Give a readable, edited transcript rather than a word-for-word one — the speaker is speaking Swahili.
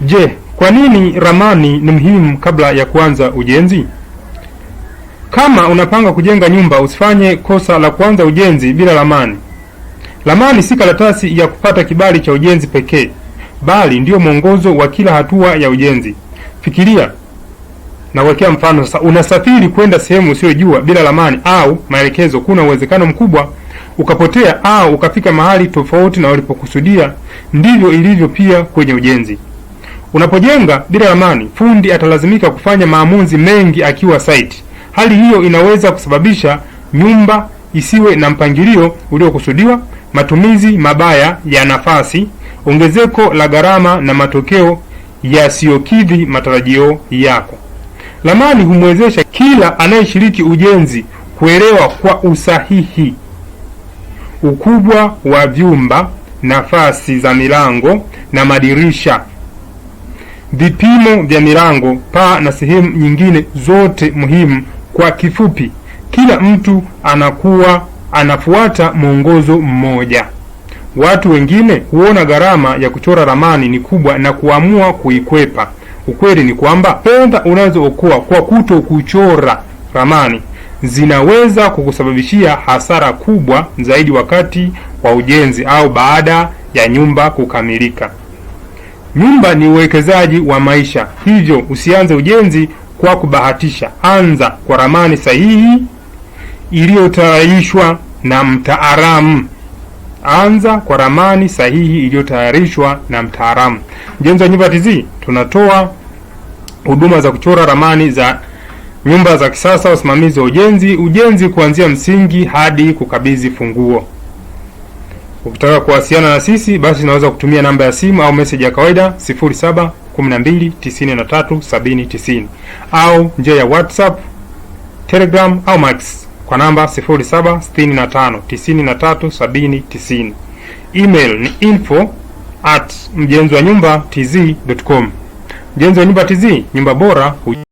Je, kwa nini ramani ni muhimu kabla ya kuanza ujenzi? Kama unapanga kujenga nyumba, usifanye kosa la kuanza ujenzi bila ramani. Ramani si karatasi ya kupata kibali cha ujenzi pekee, bali ndiyo mwongozo wa kila hatua ya ujenzi. Fikiria na wekea mfano sasa, unasafiri kwenda sehemu usiyojua bila ramani au maelekezo. Kuna uwezekano mkubwa ukapotea au ukafika mahali tofauti na ulipokusudia. Ndivyo ilivyo pia kwenye ujenzi. Unapojenga bila ramani, fundi atalazimika kufanya maamuzi mengi akiwa site. Hali hiyo inaweza kusababisha nyumba isiwe na mpangilio uliokusudiwa, matumizi mabaya ya nafasi, ongezeko la gharama na matokeo yasiyokidhi matarajio yako. Ramani humwezesha kila anayeshiriki ujenzi kuelewa kwa usahihi ukubwa wa vyumba, nafasi za milango na madirisha, vipimo vya milango, paa na sehemu nyingine zote muhimu. Kwa kifupi, kila mtu anafuata mwongozo mmoja. Watu wengine huona gharama ya kuchora ramani ni kubwa na kuamua kuikwepa. Ukweli ni kwamba fedha unazookoa kwa kuto kuchora ramani zinaweza kukusababishia hasara kubwa zaidi wakati wa ujenzi au baada ya nyumba kukamilika. Nyumba ni uwekezaji wa maisha, hivyo usianze ujenzi kwa kubahatisha. Anza kwa ramani sahihi iliyotayarishwa na mtaalamu. Ujenzi wa Nyumba TZ tunatoa huduma za kuchora ramani za nyumba za kisasa, usimamizi wa ujenzi kuanzia msingi hadi kukabidhi funguo. Ukitaka kuwasiliana na sisi, basi unaweza kutumia namba ya simu au message ya kawaida 0712937090 au njia ya WhatsApp, Telegram au Max kwa namba 0765937090. Email ni info@mjenziwanyumbatz.com. Mjenzi wa Nyumba TZ, nyumba bora.